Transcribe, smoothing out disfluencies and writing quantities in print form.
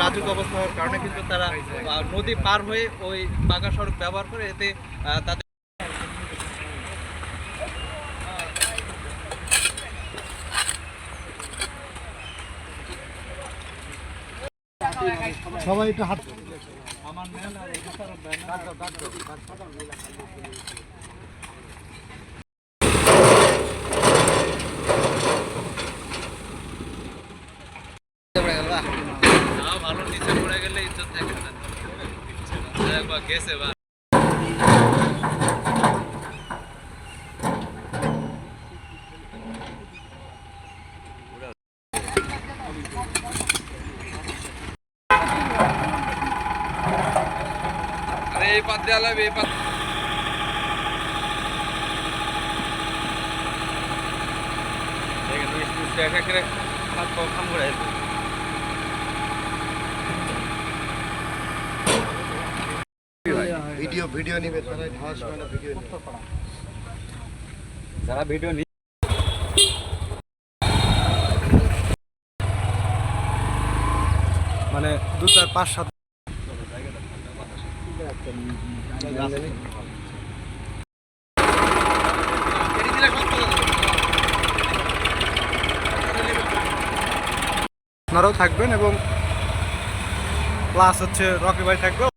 নাজুক অবস্থা হওয়ার কারণে কিন্তু তারা নদী পার হয়ে ওই পাকা সড়ক ব্যবহার করে, এতে তাদের সবাই একটু হাত আমার ভালো নিচে পড়ে গেলে ইজ্জত থাকে না, একবার গেছে বা এই পাত দেওয়া লাগবে, এই পাত ভিডিও নিবে তারা ঘাস মানে ভিডিও যারা ভিডিও মানে 2 4 5 7 আপনারাও থাকবেন এবং প্লাস হচ্ছে রকি ভাই থাকবে।